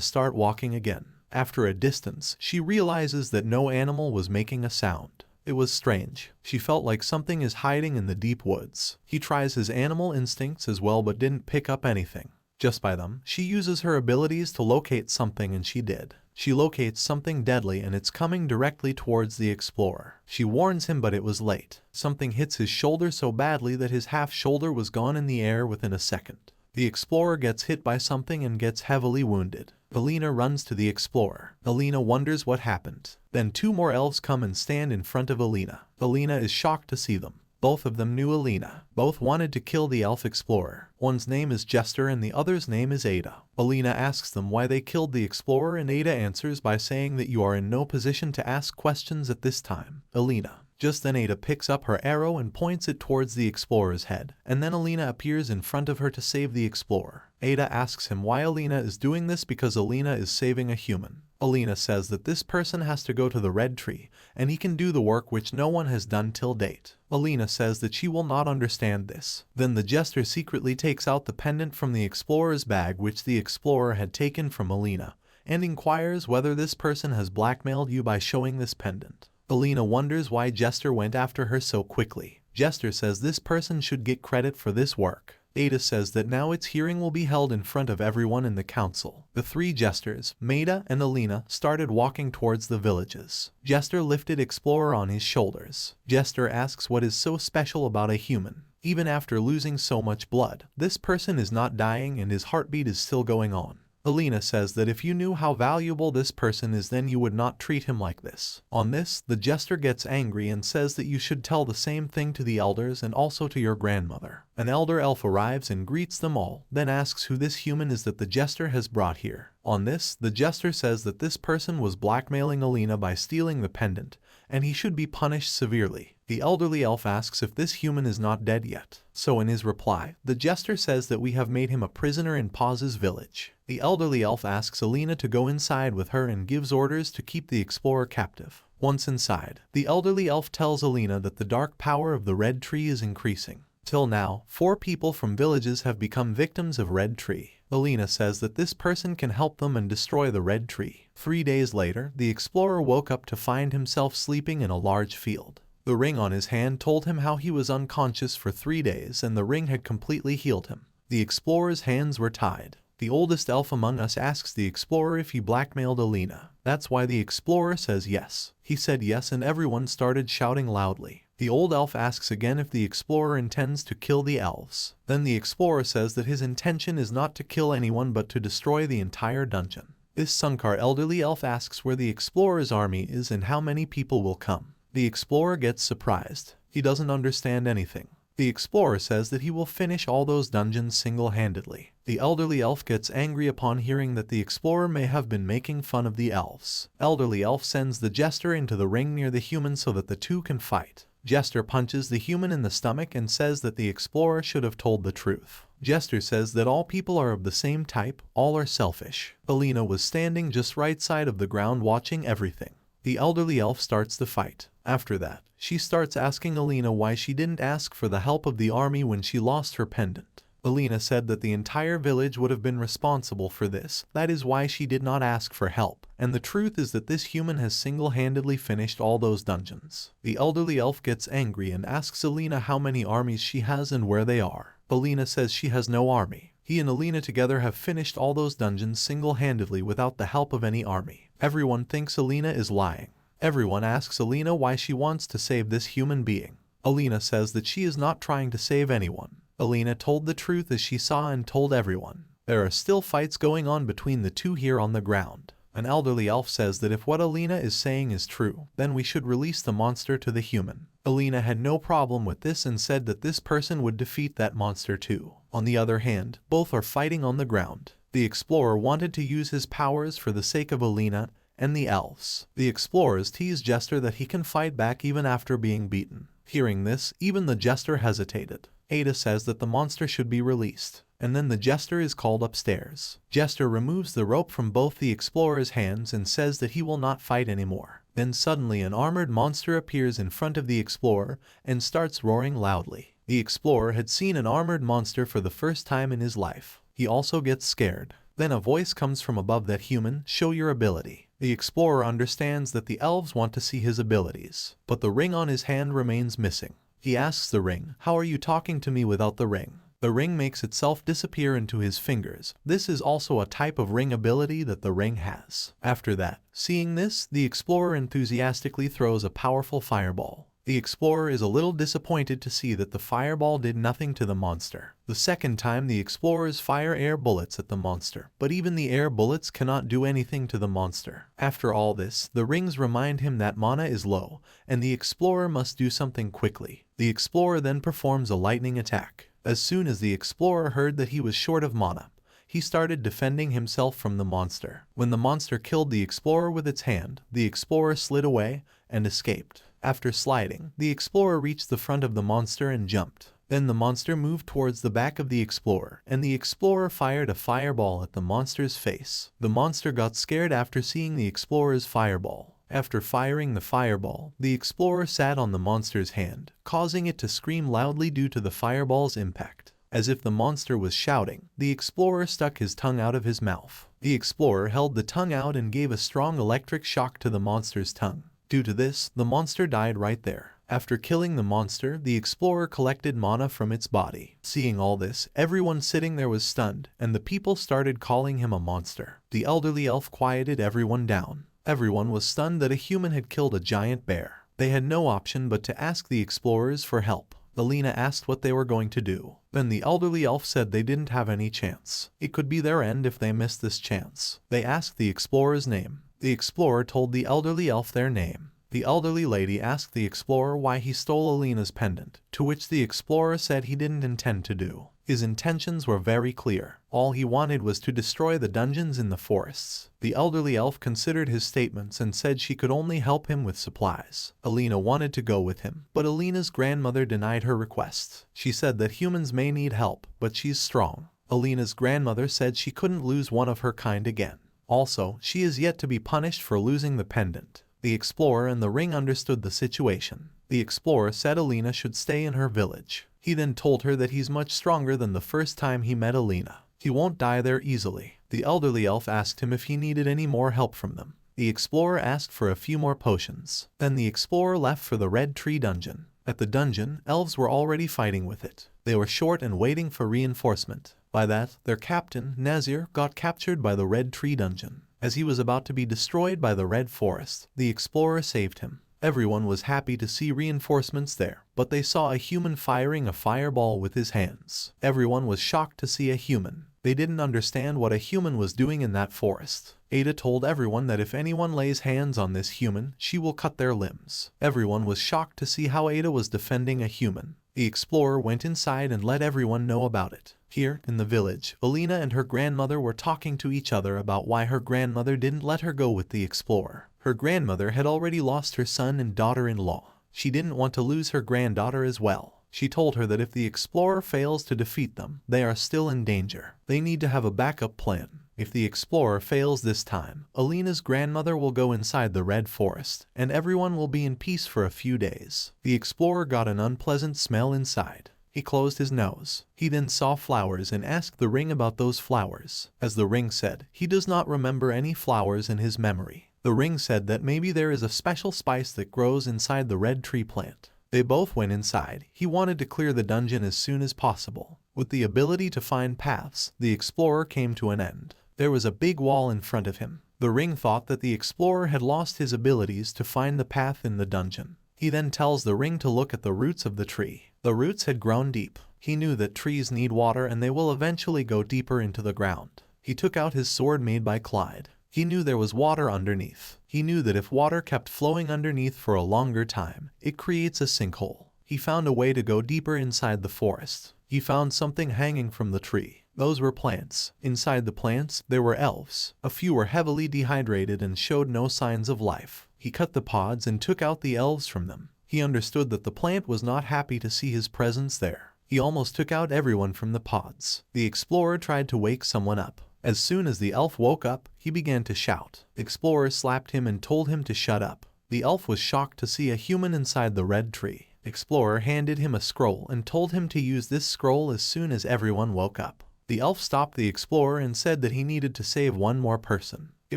start walking again. After a distance, she realizes that no animal was making a sound. It was strange. She felt like something is hiding in the deep woods. He tries his animal instincts as well but didn't pick up anything. Just by them, she uses her abilities to locate something, and she did. She locates something deadly and it's coming directly towards the explorer. She warns him but it was late. Something hits his shoulder so badly that his half shoulder was gone in the air within a second. The explorer gets hit by something and gets heavily wounded. Alina runs to the explorer. Alina wonders what happened. Then 2 more elves come and stand in front of Alina. Alina is shocked to see them. Both of them knew Alina. Both wanted to kill the elf explorer. One's name is Jester and the other's name is Ada. Alina asks them why they killed the explorer and Ada answers by saying that you are in no position to ask questions at this time, Alina. Just then Ada picks up her arrow and points it towards the explorer's head, and then Alina appears in front of her to save the explorer. Ada asks him why Alina is doing this because Alina is saving a human. Alina says that this person has to go to the Red Tree, and he can do the work which no one has done till date. Alina says that she will not understand this. Then the jester secretly takes out the pendant from the explorer's bag which the explorer had taken from Alina, and inquires whether this person has blackmailed you by showing this pendant. Alina wonders why Jester went after her so quickly. Jester says this person should get credit for this work. Ada says that now its hearing will be held in front of everyone in the council. The 3 jesters, Maida and Alina, started walking towards the villages. Jester lifted Explorer on his shoulders. Jester asks what is so special about a human. Even after losing so much blood, this person is not dying and his heartbeat is still going on. Alina says that if you knew how valuable this person is then you would not treat him like this. On this, the jester gets angry and says that you should tell the same thing to the elders and also to your grandmother. An elder elf arrives and greets them all, then asks who this human is that the jester has brought here. On this, the jester says that this person was blackmailing Alina by stealing the pendant, and he should be punished severely. The elderly elf asks if this human is not dead yet. So in his reply, the jester says that we have made him a prisoner in Paz's village. The elderly elf asks Alina to go inside with her and gives orders to keep the explorer captive. Once inside, the elderly elf tells Alina that the dark power of the Red Tree is increasing. Till now, 4 people from villages have become victims of Red Tree. Alina says that this person can help them and destroy the Red Tree. 3 days later, the explorer woke up to find himself sleeping in a large field. The ring on his hand told him how he was unconscious for 3 days and the ring had completely healed him. The explorer's hands were tied. The oldest elf among us asks the explorer if he blackmailed Alina. That's why the explorer says yes. He said yes and everyone started shouting loudly. The old elf asks again if the explorer intends to kill the elves. Then the explorer says that his intention is not to kill anyone but to destroy the entire dungeon. This Sunkar elderly elf asks where the explorer's army is and how many people will come. The explorer gets surprised. He doesn't understand anything. The explorer says that he will finish all those dungeons single-handedly. The elderly elf gets angry upon hearing that the explorer may have been making fun of the elves. Elderly elf sends the jester into the ring near the human so that the two can fight. Jester punches the human in the stomach and says that the explorer should have told the truth. Jester says that all people are of the same type, all are selfish. Alina was standing just right side of the ground watching everything. The elderly elf starts the fight. After that, she starts asking Alina why she didn't ask for the help of the army when she lost her pendant. Alina said that the entire village would have been responsible for this, that is why she did not ask for help, and the truth is that this human has single-handedly finished all those dungeons. The elderly elf gets angry and asks Alina how many armies she has and where they are. Alina says she has no army. He and Alina together have finished all those dungeons single-handedly without the help of any army. Everyone thinks Alina is lying. Everyone asks Alina why she wants to save this human being. Alina says that she is not trying to save anyone. Alina told the truth as she saw and told everyone. There are still fights going on between the two here on the ground. An elderly elf says that if what Alina is saying is true, then we should release the monster to the human. Alina had no problem with this and said that this person would defeat that monster too. On the other hand, both are fighting on the ground. The explorer wanted to use his powers for the sake of Alina and the elves. The explorers tease Jester that he can fight back even after being beaten. Hearing this, even the Jester hesitated. Ada says that the monster should be released, and then the Jester is called upstairs. Jester removes the rope from both the explorer's hands and says that he will not fight anymore. Then suddenly an armored monster appears in front of the explorer and starts roaring loudly. The explorer had seen an armored monster for the first time in his life. He also gets scared. Then a voice comes from above that human, show your ability. The explorer understands that the elves want to see his abilities, but the ring on his hand remains missing. He asks the ring, how are you talking to me without the ring? The ring makes itself disappear into his fingers. This is also a type of ring ability that the ring has. After that, seeing this, the explorer enthusiastically throws a powerful fireball. The explorer is a little disappointed to see that the fireball did nothing to the monster. The second time the explorers fire air bullets at the monster, but even the air bullets cannot do anything to the monster. After all this, the rings remind him that mana is low, and the explorer must do something quickly. The explorer then performs a lightning attack. As soon as the explorer heard that he was short of mana, he started defending himself from the monster. When the monster killed the explorer with its hand, the explorer slid away and escaped. After sliding, the explorer reached the front of the monster and jumped. Then the monster moved towards the back of the explorer, and the explorer fired a fireball at the monster's face. The monster got scared after seeing the explorer's fireball. After firing the fireball, the explorer sat on the monster's hand, causing it to scream loudly due to the fireball's impact. As if the monster was shouting, the explorer stuck his tongue out of his mouth. The explorer held the tongue out and gave a strong electric shock to the monster's tongue. Due to this, the monster died right there. After killing the monster, the explorer collected mana from its body. Seeing all this, everyone sitting there was stunned, and the people started calling him a monster. The elderly elf quieted everyone down. Everyone was stunned that a human had killed a giant bear. They had no option but to ask the explorers for help. Alina asked what they were going to do. Then the elderly elf said they didn't have any chance. It could be their end if they missed this chance. They asked the explorer's name. The explorer told the elderly elf their name. The elderly lady asked the explorer why he stole Alina's pendant, to which the explorer said he didn't intend to do. His intentions were very clear. All he wanted was to destroy the dungeons in the forests. The elderly elf considered his statements and said she could only help him with supplies. Alina wanted to go with him, but Alina's grandmother denied her request. She said that humans may need help, but she's strong. Alina's grandmother said she couldn't lose one of her kind again. Also, she is yet to be punished for losing the pendant. The explorer and the ring understood the situation. The explorer said Alina should stay in her village. He then told her that he's much stronger than the first time he met Alina. He won't die there easily. The elderly elf asked him if he needed any more help from them. The explorer asked for a few more potions. Then the explorer left for the Red Tree dungeon. At the dungeon, elves were already fighting with it. They were short and waiting for reinforcement. By that, their captain, Nazir, got captured by the Red Tree dungeon. As he was about to be destroyed by the Red Forest, the explorer saved him. Everyone was happy to see reinforcements there, but they saw a human firing a fireball with his hands. Everyone was shocked to see a human. They didn't understand what a human was doing in that forest. Ada told everyone that if anyone lays hands on this human, she will cut their limbs. Everyone was shocked to see how Ada was defending a human. The explorer went inside and let everyone know about it. Here, in the village, Alina and her grandmother were talking to each other about why her grandmother didn't let her go with the explorer. Her grandmother had already lost her son and daughter-in-law. She didn't want to lose her granddaughter as well. She told her that if the explorer fails to defeat them, they are still in danger. They need to have a backup plan. If the explorer fails this time, Alina's grandmother will go inside the Red Forest, and everyone will be in peace for a few days. The explorer got an unpleasant smell inside. He closed his nose. He then saw flowers and asked the ring about those flowers. As the ring said, he does not remember any flowers in his memory. The ring said that maybe there is a special spice that grows inside the red tree plant. They both went inside. He wanted to clear the dungeon as soon as possible. With the ability to find paths, the explorer came to an end. There was a big wall in front of him. The ring thought that the explorer had lost his abilities to find the path in the dungeon. He then tells the ring to look at the roots of the tree. The roots had grown deep. He knew that trees need water and they will eventually go deeper into the ground. He took out his sword made by Clyde. He knew there was water underneath. He knew that if water kept flowing underneath for a longer time, it creates a sinkhole. He found a way to go deeper inside the forest. He found something hanging from the tree. Those were plants. Inside the plants, there were elves. A few were heavily dehydrated and showed no signs of life. He cut the pods and took out the elves from them. He understood that the plant was not happy to see his presence there. He almost took out everyone from the pods. The explorer tried to wake someone up. As soon as the elf woke up, he began to shout. The explorer slapped him and told him to shut up. The elf was shocked to see a human inside the red tree. The explorer handed him a scroll and told him to use this scroll as soon as everyone woke up. The elf stopped the explorer and said that he needed to save one more person. It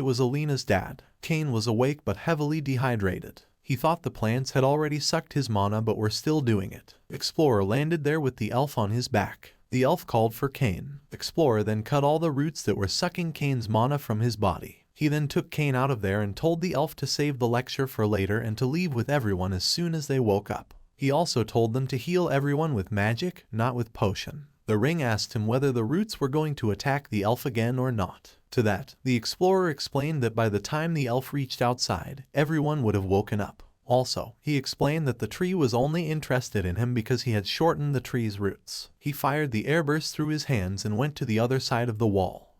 was Alina's dad. Kane was awake but heavily dehydrated. He thought the plants had already sucked his mana but were still doing it. Explorer landed there with the elf on his back. The elf called for Kane. Explorer then cut all the roots that were sucking Kane's mana from his body. He then took Kane out of there and told the elf to save the lecture for later and to leave with everyone as soon as they woke up. He also told them to heal everyone with magic, not with potion. The ring asked him whether the roots were going to attack the elf again or not. To that, the explorer explained that by the time the elf reached outside, everyone would have woken up. Also, he explained that the tree was only interested in him because he had shortened the tree's roots. He fired the airburst through his hands and went to the other side of the wall.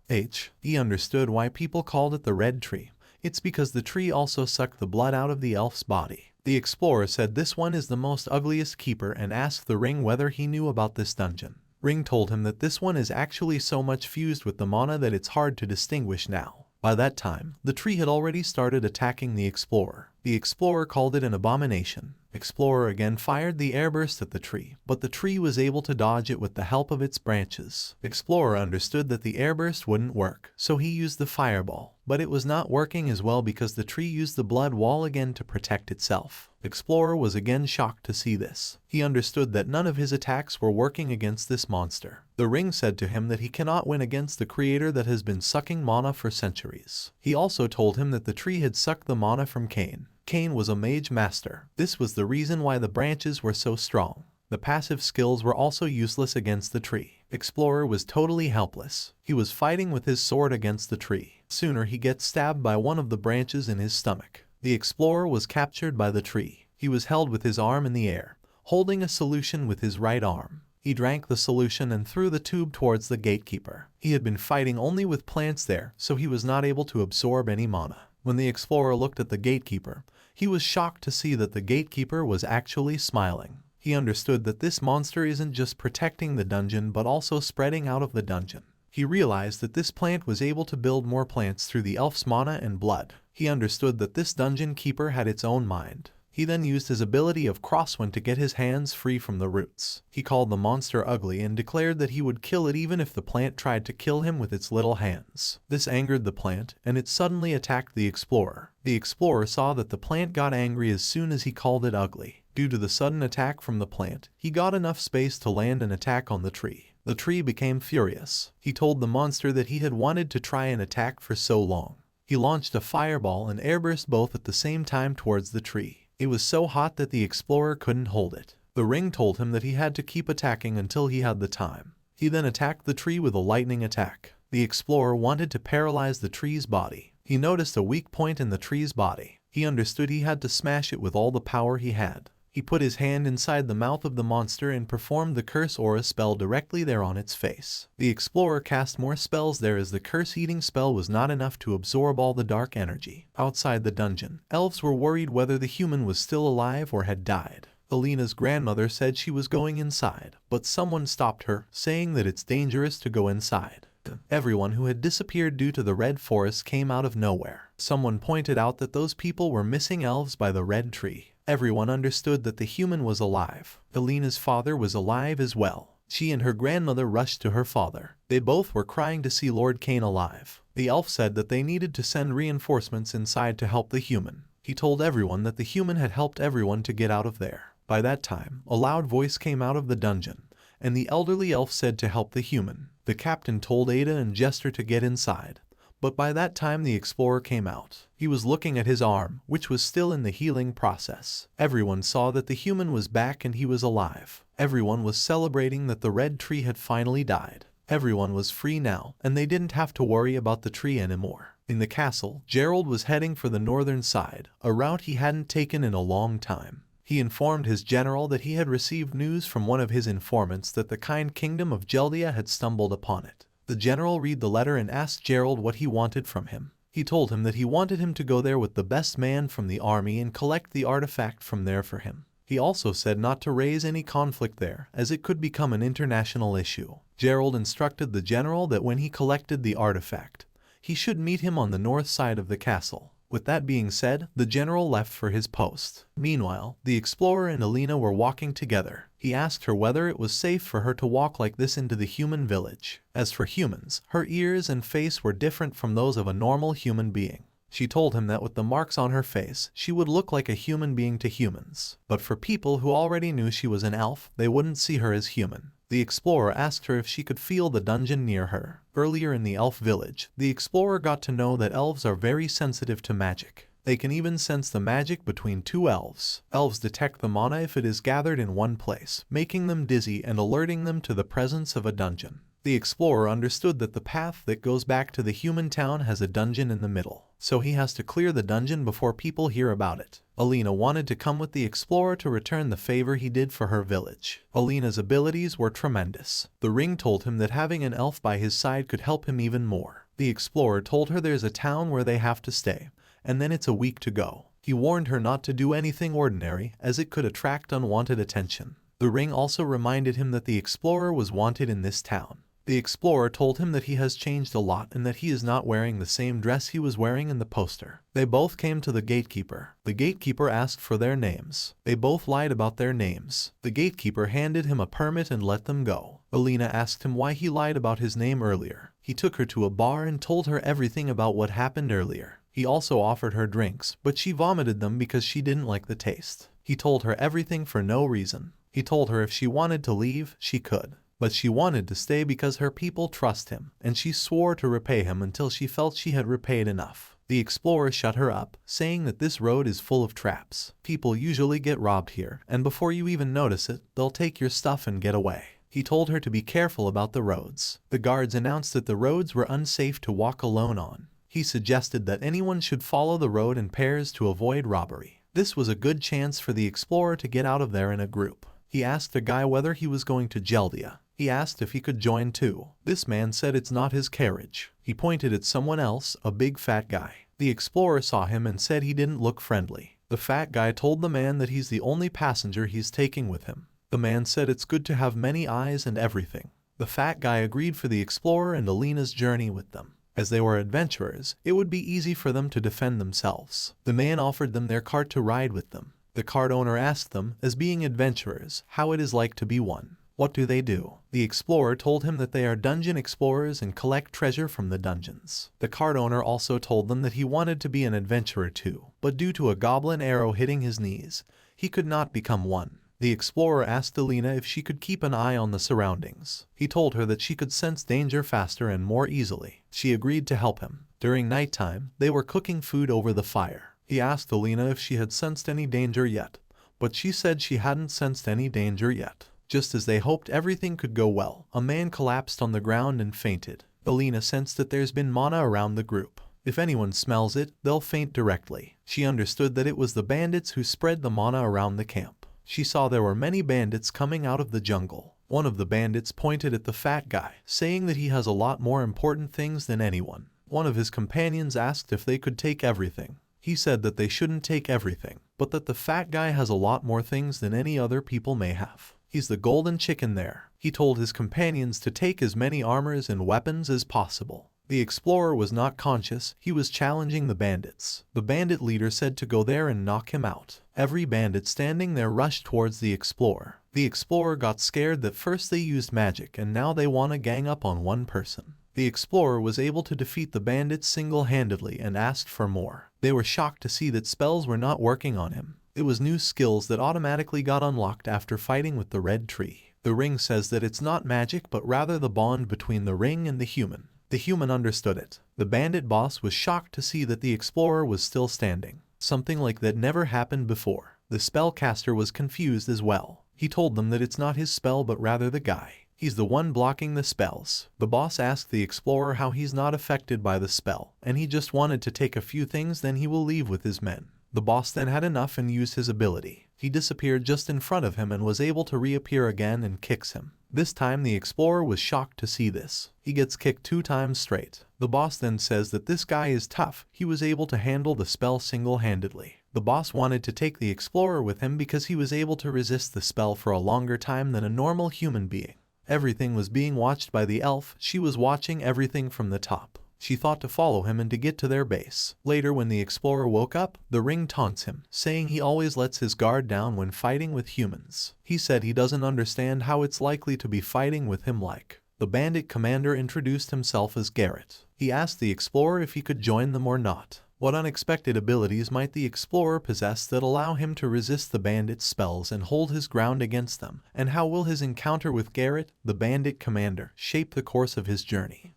He understood why people called it the red tree. It's because the tree also sucked the blood out of the elf's body. The explorer said this one is the most ugliest keeper and asked the ring whether he knew about this dungeon. Ring told him that this one is actually so much fused with the mana that it's hard to distinguish now. By that time, the tree had already started attacking the explorer. The explorer called it an abomination. Explorer again fired the airburst at the tree, but the tree was able to dodge it with the help of its branches. Explorer understood that the airburst wouldn't work, so he used the fireball, but it was not working as well because the tree used the blood wall again to protect itself. Explorer was again shocked to see this. He understood that none of his attacks were working against this monster. The ring said to him that he cannot win against the creator that has been sucking mana for centuries. He also told him that the tree had sucked the mana from Kane. Kane was a mage master. This was the reason why the branches were so strong. The passive skills were also useless against the tree. Explorer was totally helpless. He was fighting with his sword against the tree. Sooner he gets stabbed by one of the branches in his stomach. The explorer was captured by the tree. He was held with his arm in the air, holding a solution with his right arm. He drank the solution and threw the tube towards the gatekeeper. He had been fighting only with plants there, so he was not able to absorb any mana. When the explorer looked at the gatekeeper, he was shocked to see that the gatekeeper was actually smiling. He understood that this monster isn't just protecting the dungeon but also spreading out of the dungeon. He realized that this plant was able to build more plants through the elf's mana and blood. He understood that this dungeon keeper had its own mind. He then used his ability of Crosswind to get his hands free from the roots. He called the monster ugly and declared that he would kill it even if the plant tried to kill him with its little hands. This angered the plant, and it suddenly attacked the explorer. The explorer saw that the plant got angry as soon as he called it ugly. Due to the sudden attack from the plant, he got enough space to land an attack on the tree. The tree became furious. He told the monster that he had wanted to try an attack for so long. He launched a fireball and airburst both at the same time towards the tree. It was so hot that the explorer couldn't hold it. The ring told him that he had to keep attacking until he had the time. He then attacked the tree with a lightning attack. The explorer wanted to paralyze the tree's body. He noticed a weak point in the tree's body. He understood he had to smash it with all the power he had. He put his hand inside the mouth of the monster and performed the curse aura spell directly there on its face. The explorer cast more spells there as the curse-eating spell was not enough to absorb all the dark energy. Outside the dungeon, elves were worried whether the human was still alive or had died. Alina's grandmother said she was going inside, but someone stopped her, saying that it's dangerous to go inside. Everyone who had disappeared due to the red forest came out of nowhere. Someone pointed out that those people were missing elves by the red tree. Everyone understood that the human was alive. Alina's father was alive as well. She and her grandmother rushed to her father. They both were crying to see Lord Kane alive. The elf said that they needed to send reinforcements inside to help the human. He told everyone that the human had helped everyone to get out of there. By that time, a loud voice came out of the dungeon, and the elderly elf said to help the human. The captain told Ada and Jester to get inside, but by that time the explorer came out. He was looking at his arm, which was still in the healing process. Everyone saw that the human was back and he was alive. Everyone was celebrating that the red tree had finally died. Everyone was free now, and they didn't have to worry about the tree anymore. In the castle, Gerald was heading for the northern side, a route he hadn't taken in a long time. He informed his general that he had received news from one of his informants that the kind kingdom of Geldia had stumbled upon it. The general read the letter and asked Gerald what he wanted from him. He told him that he wanted him to go there with the best man from the army and collect the artifact from there for him. He also said not to raise any conflict there, as it could become an international issue. Gerald instructed the general that when he collected the artifact, he should meet him on the north side of the castle. With that being said, the general left for his post. Meanwhile, the explorer and Alina were walking together. He asked her whether it was safe for her to walk like this into the human village. As for humans, her ears and face were different from those of a normal human being. She told him that with the marks on her face, she would look like a human being to humans. But for people who already knew she was an elf, they wouldn't see her as human. The explorer asked her if she could feel the dungeon near her. Earlier in the elf village, the explorer got to know that elves are very sensitive to magic. They can even sense the magic between two elves. Elves detect the mana if it is gathered in one place, making them dizzy and alerting them to the presence of a dungeon. The explorer understood that the path that goes back to the human town has a dungeon in the middle, so he has to clear the dungeon before people hear about it. Alina wanted to come with the explorer to return the favor he did for her village. Alina's abilities were tremendous. The ring told him that having an elf by his side could help him even more. The explorer told her there's a town where they have to stay, and then it's a week to go. He warned her not to do anything ordinary, as it could attract unwanted attention. The ring also reminded him that the explorer was wanted in this town. The explorer told him that he has changed a lot and that he is not wearing the same dress he was wearing in the poster. They both came to the gatekeeper. The gatekeeper asked for their names. They both lied about their names. The gatekeeper handed him a permit and let them go. Alina asked him why he lied about his name earlier. He took her to a bar and told her everything about what happened earlier. He also offered her drinks, but she vomited them because she didn't like the taste. He told her everything for no reason. He told her if she wanted to leave, she could. But she wanted to stay because her people trust him, and she swore to repay him until she felt she had repaid enough. The explorer shut her up, saying that this road is full of traps. People usually get robbed here, and before you even notice it, they'll take your stuff and get away. He told her to be careful about the roads. The guards announced that the roads were unsafe to walk alone on. He suggested that anyone should follow the road in pairs to avoid robbery. This was a good chance for the explorer to get out of there in a group. He asked the guy whether he was going to Geldia. He asked if he could join too. This man said it's not his carriage. He pointed at someone else, a big fat guy. The explorer saw him and said he didn't look friendly. The fat guy told the man that he's the only passenger he's taking with him. The man said it's good to have many eyes and everything. The fat guy agreed for the explorer and Alina's journey with them. As they were adventurers, it would be easy for them to defend themselves. The man offered them their cart to ride with them. The cart owner asked them, as being adventurers, how it is like to be one. What do they do? The explorer told him that they are dungeon explorers and collect treasure from the dungeons. The cart owner also told them that he wanted to be an adventurer too, but due to a goblin arrow hitting his knees, he could not become one. The explorer asked Alina if she could keep an eye on the surroundings. He told her that she could sense danger faster and more easily. She agreed to help him. During nighttime, they were cooking food over the fire. He asked Alina if she had sensed any danger yet, but she said she hadn't sensed any danger yet. Just as they hoped everything could go well, a man collapsed on the ground and fainted. Alina sensed that there's been mana around the group. If anyone smells it, they'll faint directly. She understood that it was the bandits who spread the mana around the camp. She saw there were many bandits coming out of the jungle. One of the bandits pointed at the fat guy, saying that he has a lot more important things than anyone. One of his companions asked if they could take everything. He said that they shouldn't take everything, but that the fat guy has a lot more things than any other people may have. He's the golden chicken there. He told his companions to take as many armors and weapons as possible. The explorer was not conscious, he was challenging the bandits. The bandit leader said to go there and knock him out. Every bandit standing there rushed towards the explorer. The explorer got scared that first they used magic and now they want to gang up on one person. The explorer was able to defeat the bandits single-handedly and asked for more. They were shocked to see that spells were not working on him. It was new skills that automatically got unlocked after fighting with the red tree. The ring says that it's not magic but rather the bond between the ring and the human. The The human understood it. The bandit boss was shocked to see that the explorer was still standing. Something like that never happened before. The spellcaster was confused as well. He told them that it's not his spell but rather the guy. He's the one blocking the spells. The boss asked the explorer how he's not affected by the spell, and he just wanted to take a few things, then he will leave with his men. The boss then had enough and used his ability. He disappeared just in front of him and was able to reappear again and kicks him. This time the explorer was shocked to see this. He gets kicked 2 times straight. The boss then says that this guy is tough. He was able to handle the spell single-handedly. The boss wanted to take the explorer with him because he was able to resist the spell for a longer time than a normal human being. Everything was being watched by the elf. She was watching everything from the top. She thought to follow him and to get to their base. Later, when the explorer woke up, the ring taunts him, saying he always lets his guard down when fighting with humans. He said he doesn't understand how it's likely to be fighting with him like. The bandit commander introduced himself as Garrett. He asked the explorer if he could join them or not. What unexpected abilities might the explorer possess that allow him to resist the bandit's spells and hold his ground against them? And how will his encounter with Garrett, the bandit commander, shape the course of his journey?